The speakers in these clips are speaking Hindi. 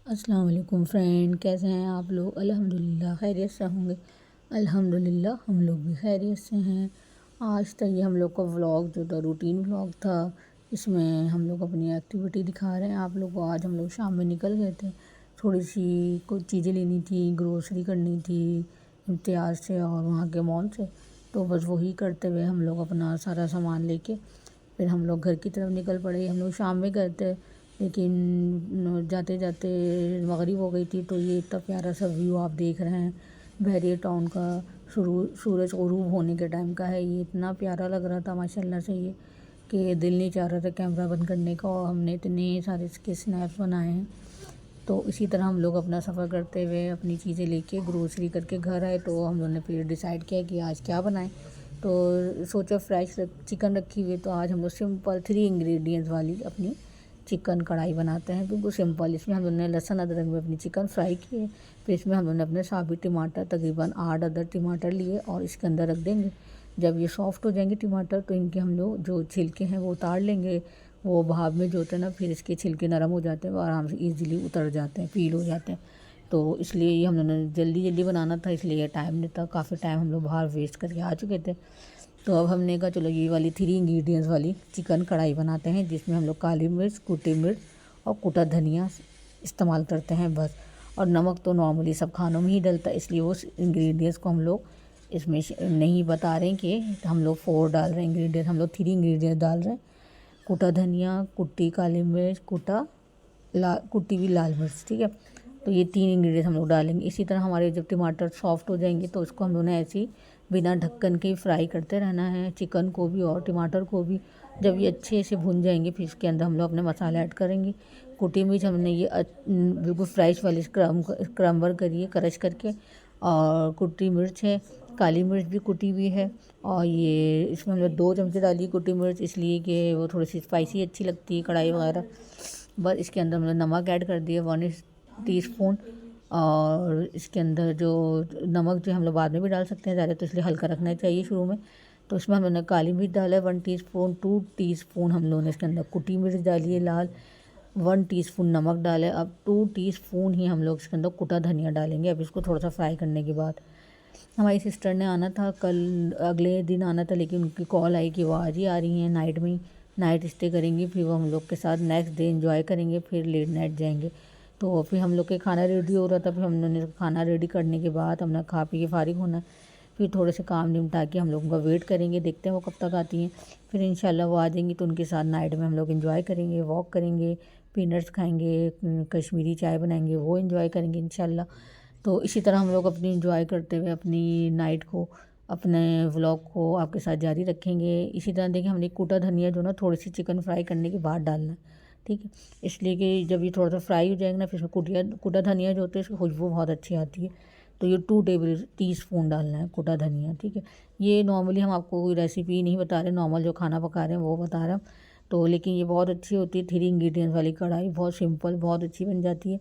अस्सलाम वालेकुम फ्रेंड, कैसे हैं आप लोग। अल्हम्दुलिल्लाह खैरियत से होंगे। अल्हम्दुलिल्लाह हम लोग भी खैरियत से हैं। आज तक ये हम लोग का व्लॉग जो था रूटीन व्लॉग था, इसमें हम लोग अपनी एक्टिविटी दिखा रहे हैं आप लोग को। आज हम लोग शाम में निकल गए थे, थोड़ी सी कुछ चीज़ें लेनी थी, ग्रोसरी करनी थी इम्तियाज़ से और वहाँ के मॉल से। तो बस वही करते हुए हम लोग अपना सारा सामान लेके फिर हम लोग घर की तरफ निकल पड़े। हम लोग शाम में गए थे, लेकिन जाते जाते मगरिब हो गई थी। तो ये इतना प्यारा सा व्यू आप देख रहे हैं बहरिया टाउन का, सूरज गुरूब होने के टाइम का है। ये इतना प्यारा लग रहा था माशाल्लाह से ये कि दिल नहीं चाह रहा था कैमरा बंद करने का। और हमने इतने सारे इसके स्नैप्स बनाए हैं। तो इसी तरह हम लोग अपना सफ़र करते हुए अपनी चीज़ें लेके ग्रोसरी करके घर आए। तो हम लोगों ने फिर डिसाइड किया कि आज क्या बनाएं। तो सोचा फ्रेश चिकन रखी हुई, तो आज हम लोग सिंपल 3 इंग्रेडिएंट्स वाली अपनी चिकन कढ़ाई बनाते हैं, बिल्कुल सिंपल। इसमें हम लोगों ने लहसुन अदरक में अपनी चिकन फ्राई किए। फिर इसमें हम लोगों ने अपने साबुत टमाटर तकरीबन 8 अदर टमाटर लिए और इसके अंदर रख देंगे। जब ये सॉफ्ट हो जाएंगे टमाटर, तो इनके हम लोग जो छिलके हैं वो उतार लेंगे। वो भाप में जो होते हैं ना, फिर इसके छिलके नरम हो जाते हैं, वो आराम से ईज़िली उतर जाते हैं, पील हो जाते हैं। तो इसलिए ये हम लोगों ने जल्दी जल्दी बनाना था, इसलिए टाइम नहीं था। काफ़ी टाइम हम लोग बाहर वेस्ट करके आ चुके थे। तो अब हमने कहा चलो ये वाली 3 इंग्रेडिएंट्स वाली चिकन कढ़ाई बनाते हैं, जिसमें हम लोग काली मिर्च, कुटी मिर्च और कुटा धनिया इस्तेमाल करते हैं बस। और नमक तो नॉर्मली सब खानों में ही डलता है, इसलिए उस इंग्रेडिएंट्स को हम लोग इसमें नहीं बता रहे हैं कि हम लोग 4 डाल रहे हैं इंग्रेडिएंट। हम लोग 3 इंग्रेडिएंट डाल रहे हैं, कुटा धनिया, कुटी काली मिर्च, कुटी हुई लाल मिर्च, ठीक है। तो ये 3 इंग्रेडिएंट्स हम लोग डालेंगे। इसी तरह हमारे जब टमाटर सॉफ्ट हो जाएंगे, तो उसको हम लोगों ने ऐसे ही बिना ढक्कन के फ्राई करते रहना है, चिकन को भी और टमाटर को भी। जब ये अच्छे से भुन जाएंगे, फिर इसके अंदर हम लोग अपने मसाले ऐड करेंगे। कुटी मिर्च हमने ये बिल्कुल फ्रेश वाली क्रम्बर करिए क्रश करके, और कुटी मिर्च है, काली मिर्च भी कुटी हुई है। और ये इसमें हमने 2 चमचे डाली कुटी मिर्च, इसलिए कि वो थोड़ी सी स्पाइसी अच्छी लगती है कढ़ाई वगैरह। बस इसके अंदर हमने नमक ऐड कर दिया 1 टीस्पून। और इसके अंदर जो नमक जो हम लोग बाद में भी डाल सकते हैं ज़्यादा, तो इसलिए हल्का रखना चाहिए शुरू में। तो इसमें हम लोगों ने काली मिर्च डाला है 1 टीस्पून, 2 टीस्पून हम लोगों ने इसके अंदर कुटी मिर्च डाली है लाल, 1 टीस्पून नमक डाले। अब 2 टीस्पून ही हम लोग इसके अंदर कुटा धनिया डालेंगे। अब इसको थोड़ा सा फ्राई करने के बाद, हमारी सिस्टर ने आना था कल, अगले दिन आना था, लेकिन उनकी कॉल आई कि वो आज ही आ रही हैं, नाइट में नाइट स्टे करेंगी। फिर वो हम लोग के साथ नेक्स्ट डे एंजॉय करेंगे, फिर लेट नाइट जाएंगे। तो फिर हम लोग के खाना रेडी हो रहा था। फिर हमने खाना रेडी करने के बाद हमने खा पी के फारिग होना। फिर थोड़े से काम निपटा के हम लोग उनका वेट करेंगे, देखते हैं वो कब तक आती हैं। फिर इंशाल्लाह वो आ जाएंगी, तो उनके साथ नाइट में हम लोग एंजॉय करेंगे, वॉक करेंगे, पीनट्स खाएंगे, कश्मीरी चाय बनाएंगे, वो एंजॉय करेंगे इंशाल्लाह। तो इसी तरह हम लोग अपनी एंजॉय करते हुए अपनी नाइट को, अपने व्लॉग को आपके साथ जारी रखेंगे। इसी तरह देखिए, हमने कूटा धनिया जो ना थोड़ी सी चिकन फ्राई करने के बाद डालना है, ठीक है। इसलिए कि जब ये थोड़ा सा फ्राई हो जाएगा ना, फिर इसमें कूटा धनिया जो होता है, इसकी खुशबू बहुत अच्छी आती है। तो ये 2 टेबल टीस्पून डालना है कूटा धनिया, ठीक है। ये नॉर्मली हम आपको कोई रेसिपी नहीं बता रहे, नॉर्मल जो खाना पका रहे हैं वो बता रहे हैं। तो लेकिन ये बहुत अच्छी होती है 3 इंग्रेडिएंट्स वाली कढ़ाई, बहुत सिंपल, बहुत अच्छी बन जाती है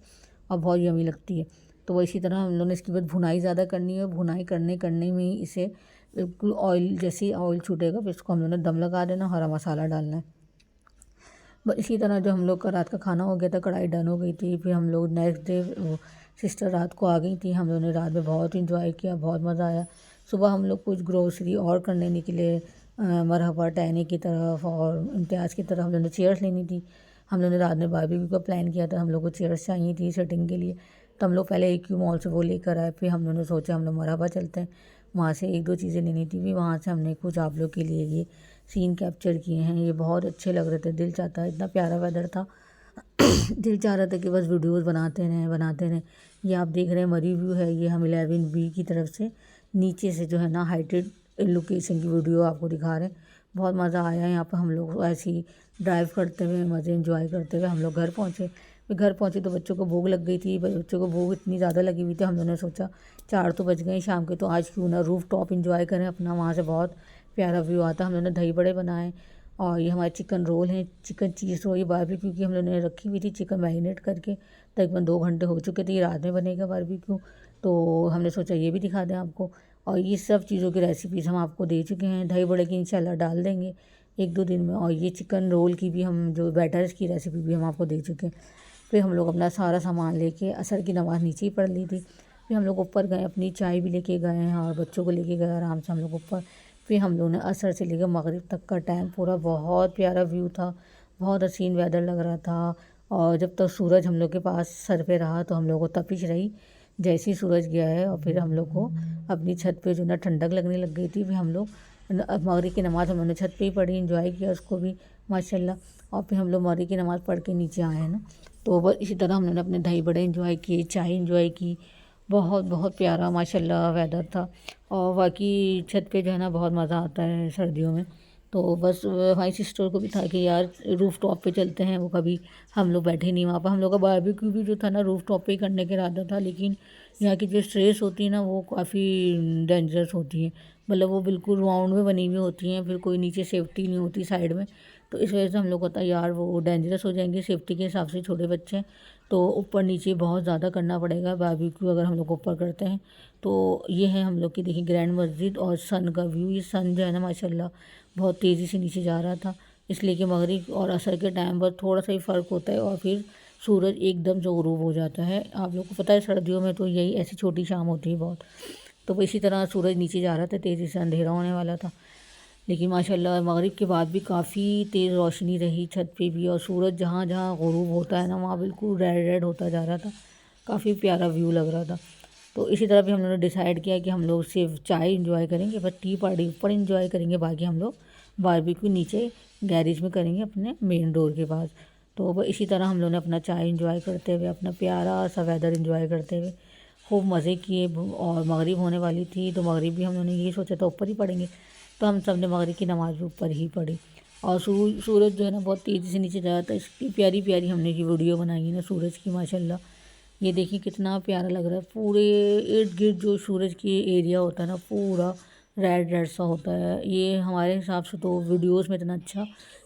और बहुत यमी लगती है। तो वो इसी तरह हम लोगों ने इसके बाद भुनाई ज़्यादा करनी है। भुनाई करने करने में ही इसे बिल्कुल ऑयल, जैसे ही ऑयल छूटेगा फिर इसको हम लोगों ने दम लगा देना, हरा मसाला डालना है। बस इसी तरह जो हम लोग का रात का खाना हो गया था, कढ़ाई डन हो गई थी। फिर हम लोग नेक्स्ट डे, सिस्टर रात को आ गई थी। हम लोगों ने रात में बहुत इंजॉय किया, बहुत मज़ा आया। सुबह हम लोग कुछ ग्रोसरी और करने निकले, मरहबा टहनी की तरफ और इम्तियाज़ की तरफ। हम लोगों ने चेयर्स लेनी थी। हम लोगों ने रात में बारबेक्यू का प्लान किया था, हम लोग को चेयर्स चाहिए थी सेटिंग के लिए। तो हम लोग पहले AQ मॉल से वो लेकर आए। फिर हम लोगों ने सोचा हम लोग मरहबा चलते हैं, वहाँ से 1-2 चीज़ें लेनी थी। फिर वहाँ से हमने कुछ आप लोग के लिए ये सीन कैप्चर किए हैं, ये बहुत अच्छे लग रहे थे। दिल चाहता है, इतना प्यारा वेदर था दिल चाह रहा था कि बस वीडियोस बनाते रहें बनाते रहें। ये आप देख रहे हैं मरी व्यू है, ये हम 11B की तरफ से नीचे से जो है ना हाइटेड लोकेशन की वीडियो आपको दिखा रहे हैं। बहुत मज़ा आया यहाँ पर। हम लोग ऐसे ही ड्राइव करते हुए, मज़े इंजॉय करते हुए हम लोग घर पहुँचे। फिर घर पहुँचे तो बच्चों को भूख लग गई थी। बच्चों को भूख इतनी ज़्यादा लगी हुई थी, हम लोगों ने सोचा 4 तो बज गए शाम के, तो आज क्यों ना रूफ टॉप इंजॉय करें अपना, वहाँ से बहुत प्यारा व्यू आता। हम लोगों ने दही बड़े बनाए और ये हमारे चिकन रोल हैं, चिकन चीज़ रोल। ये बारबेक्यू की हम लोगों ने रखी हुई थी चिकन मैरिनेट करके, तकरीबन 2 घंटे हो चुके थे। ये रात में बनेगा बारबेक्यू, तो हमने सोचा ये भी दिखा दें आपको। और ये सब चीज़ों की रेसिपीज़ हम आपको दे चुके हैं। दही बड़े की इंशाल्लाह डाल देंगे 1-2 दिन में। और ये चिकन रोल की भी हम जो बैटर्स की रेसिपी भी हम आपको दे चुके हैं। फिर हम लोग अपना सारा सामान लेके असर की नमाज़ नीचे ही पढ़ ली थी। फिर हम लोग ऊपर गए, अपनी चाय भी लेके गए हैं और बच्चों को लेके गए आराम से हम लोग ऊपर। फिर हम लोगों ने असर से लेकर मगरिब तक का टाइम पूरा, बहुत प्यारा व्यू था, बहुत हसीन वेदर लग रहा था। और जब तक सूरज हम लोग के पास सर पे रहा तो हम लोग को तपिश रही। जैसे ही सूरज गया है और फिर हम लोग को अपनी छत पे जो ना ठंडक लगने लग गई थी। फिर हम लोग मगरिब की नमाज़ हम लोगों ने छत पे ही पढ़ी, इंजॉय किया उसको भी माशाल्लाह। और फिर हम लोग मगरिब की नमाज़ पढ़ के नीचे आए हैं ना, तो बस इसी तरह हम लोगों ने अपने दही बड़े इंजॉय किए, चाय इंजॉय की। बहुत बहुत प्यारा माशाल्लाह वेदर था। और बाकी छत पे जो है ना बहुत मज़ा आता है सर्दियों में। तो बस हमारी सिस्टर को भी था कि यार रूफ़ टॉप पे चलते हैं, वो कभी हम लोग बैठे नहीं वहाँ पर। हम लोग का बारबेक्यू भी जो था ना रूफ़ टॉप पे ही करने का इरादा था, लेकिन यहाँ की जो स्ट्रेस होती है ना वो काफ़ी डेंजरस होती है। मतलब वो बिल्कुल राउंड में बनी हुई होती हैं, फिर कोई नीचे सेफ्टी नहीं होती साइड में। तो इस वजह से हम लोग को था यार वो डेंजरस हो जाएंगे सेफ्टी के हिसाब से, छोटे बच्चे हैं तो ऊपर नीचे बहुत ज़्यादा करना पड़ेगा बारबेक्यू अगर हम लोग ऊपर करते हैं। तो ये है हम लोग की देखिए ग्रैंड मस्जिद और सन का व्यू। ये सन जो है ना माशाल्लाह बहुत तेज़ी से नीचे जा रहा था, इसलिए कि मगरिब और असर के टाइम पर थोड़ा सा ही फ़र्क होता है और फिर सूरज एकदम से गुरूब हो जाता है। आप लोग को पता है सर्दियों में तो यही ऐसी छोटी शाम होती है बहुत। तो इसी तरह सूरज नीचे जा रहा था, तेज़ी से अंधेरा होने वाला था, लेकिन माशाल्लाह मगरिब के बाद भी काफ़ी तेज़ रोशनी रही छत पे भी। और सूरज जहाँ जहाँ गुरूब होता है ना वहाँ बिल्कुल रेड रेड होता जा रहा था, काफ़ी प्यारा व्यू लग रहा था। तो इसी तरह भी हम लोगों ने डिसाइड किया कि हम लोग सिर्फ चाय इंजॉय करेंगे, बस टी पार्टी ऊपर इंजॉय करेंगे, बाकी हम लोग बारबेक्यू नीचे गैरेज में करेंगे अपने मेन डोर के पास। तो वो इसी तरह हम लोगों ने अपना चाय इंजॉय करते हुए, अपना प्यारा सा वेदर इंजॉय करते हुए खूब मज़े किए। और मगरिब होने वाली थी तो मगरिब भी हम लोगों ने यही सोचा था ऊपर ही पढ़ेंगे, तो हम सब ने मगरिब की नमाज़ भी ऊपर ही पढ़ी। और सूरज जो है ना बहुत तेज़ी से नीचे जा रहा था, इसकी प्यारी प्यारी हमने की वीडियो बनाई है ना सूरज की माशाल्लाह। ये देखिए कितना प्यारा लग रहा है, पूरे इर्द गिर्द जो सूरज की एरिया होता है ना पूरा रेड रेड सा होता है। ये हमारे हिसाब से तो वीडियोस में इतना अच्छा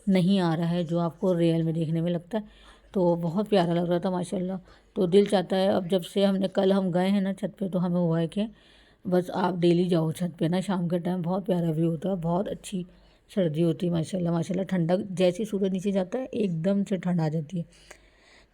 नहीं आ रहा है जो आपको रियल में देखने में लगता है। तो बहुत प्यारा लग रहा था माशाल्लाह। तो दिल चाहता है अब जब से कल हम गए हैं ना छत पे, तो हमें हुआ है कि बस आप डेली जाओ छत पे ना, शाम के टाइम बहुत प्यारा व्यू होता है, बहुत अच्छी सर्दी होती है माशाल्लाह माशाल्लाह। ठंडक जैसे ही सूरज नीचे जाता है एकदम से ठंड आ जाती है।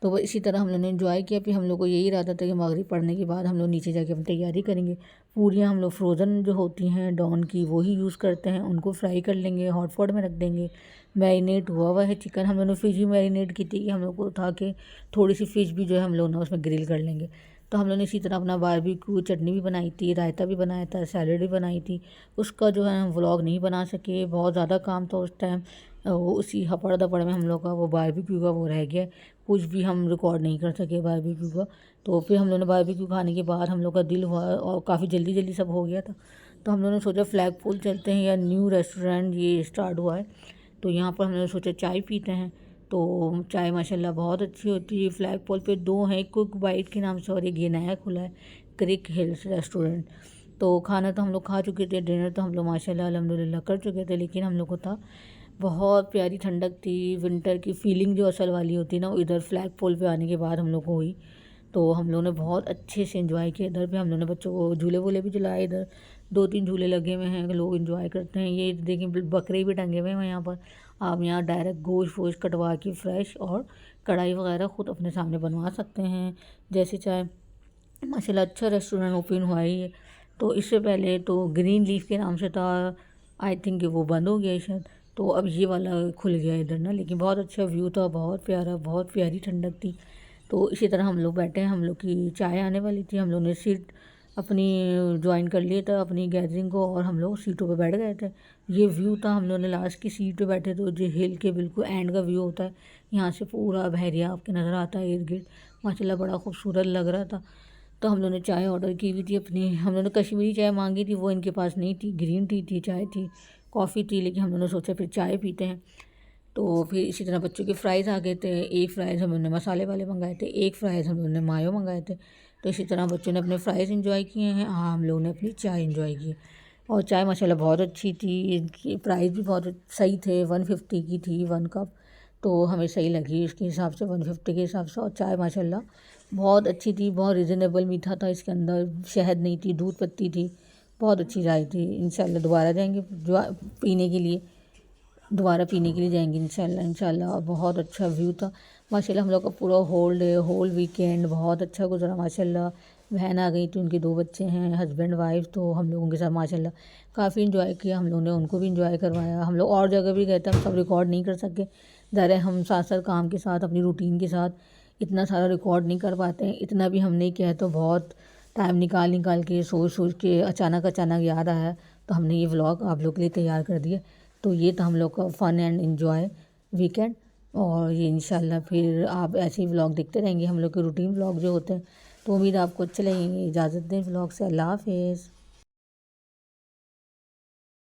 तो वो इसी तरह हम लोगों ने एंजॉय किया। फिर हम लोग को यही इरादा था कि मगरिब पढ़ने के बाद हम लोग नीचे जाके अपनी तैयारी करेंगे। पूरियाँ हम लोग फ्रोज़न जो होती हैं डॉन की वो ही यूज़ करते हैं, उनको फ्राई कर लेंगे, हॉट पॉट में रख देंगे। मैरिनेट हुआ हुआ है चिकन, हम लोगों ने फ़िश भी मैरिनेट की थी कि हम लोग को था कि थोड़ी सी फ़िश भी जो है हम लोग ना उसमें ग्रिल कर लेंगे। तो हम लोगों ने इसी तरह अपना बारबेक्यू, चटनी भी बनाई थी, रायता भी बनाया था, सैलड भी बनाई थी। उसका जो है हम व्लॉग नहीं बना सके, बहुत ज़्यादा काम था उस टाइम। वो उसी हपड़ दपड़ में हम लोग का वो बारबेक्यू का वो रह गया, कुछ भी हम रिकॉर्ड नहीं कर सके बारबेक्यू का। तो फिर हम लोगों ने बारबेक्यू खाने के बाद हम लोग का दिल हुआ और काफ़ी जल्दी जल्दी सब हो गया था, तो हम लोगों ने सोचा फ्लैग पोल चलते हैं, या न्यू रेस्टोरेंट ये स्टार्ट हुआ है तो यहाँ पर हमने सोचा चाय पीते हैं। तो चाय माशाल्लाह बहुत अच्छी होती है। फ्लैग पोल पे दो हैं, कुक बाइट के नाम से और एक ये नया खुला है क्रिक हिल्स रेस्टोरेंट। तो खाना तो हम लोग खा चुके थे, डिनर तो हम लोग माशाल्लाह अल्हम्दुलिल्लाह कर चुके थे, लेकिन हम लोग को था बहुत प्यारी ठंडक थी, विंटर की फीलिंग जो असल वाली होती है ना वो इधर फ्लैग पोल पे आने के बाद हम लोग को हुई। तो हम लोगों ने बहुत अच्छे से एंजॉय किया। इधर पे हम लोगों ने बच्चों को झूले वूले भी झुलाए, इधर 2-3 झूले लगे हुए हैं, लोग एंजॉय करते हैं। ये देखिए बकरे भी टंगे हुए हैं यहाँ पर, आप यहाँ डायरेक्ट गोश्त वोश्त कटवा के फ्रेश और कढ़ाई वगैरह ख़ुद अपने सामने बनवा सकते हैं जैसे चाहे। माशाल्लाह अच्छा रेस्टोरेंट ओपन हुआ है ये। तो इससे पहले तो ग्रीन लीफ के नाम से था, आई थिंक वो बंद हो गया है शायद, तो अब ये वाला खुल गया इधर ना। लेकिन बहुत अच्छा व्यू था, बहुत प्यारा, बहुत प्यारी ठंडक थी। तो इसी तरह हम लोग बैठे हैं, हम लोग की चाय आने वाली थी, हम लोग ने सीट अपनी ज्वाइन कर लिया था अपनी गैदरिंग को और हम लोग सीटों पे बैठ गए थे। ये व्यू था, हम लोग ने लास्ट की सीट पे बैठे थे, जो हिल के बिल्कुल एंड का व्यू होता है, यहाँ से पूरा बहरिया आपके नज़र आता है इर्द गिर्द, माशाल्लाह बड़ा खूबसूरत लग रहा था। तो हम लोगों ने चाय ऑर्डर की हुई थी अपनी, हम लोगों ने कश्मीरी चाय मांगी थी, वो इनके पास नहीं थी, ग्रीन टी थी, चाय थी, कॉफ़ी थी, लेकिन हम लोगों ने सोचा फिर चाय पीते हैं। तो फिर इसी तरह बच्चों के फ्राइज़ आ गए थे, एक फ़्राइज़ हम लोगों ने मसाले वाले मंगाए थे, एक फ़्राइज़ हम लोगों ने मायो मंगाए थे। तो इसी तरह बच्चों ने अपने फ़्राइज़ एंजॉय किए हैं, हाँ हम लोगों ने अपनी चाय एंजॉय की। और चाय माशाल्लाह बहुत अच्छी थी, इनकी प्राइस भी बहुत सही थे, 150 की थी 1 कप, तो हमें सही लगी इसके हिसाब से 150 के हिसाब से। और चाय माशाल्लाह बहुत अच्छी थी, बहुत रिजनेबल मीठा था, इसके अंदर शहद नहीं थी, दूध पत्ती थी, बहुत अच्छी चाय थी। इंशाल्लाह दोबारा जाएंगे पीने के लिए, दोबारा पीने के लिए जाएंगे इंशाल्लाह इंशाल्लाह। और बहुत अच्छा व्यू था, माशाल्लाह हम लोग का पूरा होल डे होल वीकेंड बहुत अच्छा गुजरा माशाल्लाह। बहन आ गई थी, उनके 2 बच्चे हैं, हस्बैंड वाइफ, तो हम लोगों के साथ माशाल्लाह काफ़ी इन्जॉय किया हम लोगों ने, उनको भी इन्जॉय करवाया। हम लोग और जगह भी गए थे, हम सब रिकॉर्ड नहीं कर सके। ज़ाहिर है हम साथ साथ काम के साथ अपनी रूटीन के साथ इतना सारा रिकॉर्ड नहीं कर पाते हैं। इतना भी हमने किया है तो बहुत टाइम निकाल निकाल के सोच सोच के अचानक अचानक याद आया, तो हमने ये व्लॉग आप लोग के लिए तैयार कर दिया। तो ये था हम लोग का फ़न एंड एन्जॉय वीकेंड। और ये इंशाल्लाह फिर आप ऐसे ही व्लॉग देखते रहेंगे हम लोग के रूटीन व्लॉग जो होते हैं। तो उम्मीद आपको अच्छे लगेंगे। इजाज़त दें व्लॉग से। अल्लाह हाफ़िज़।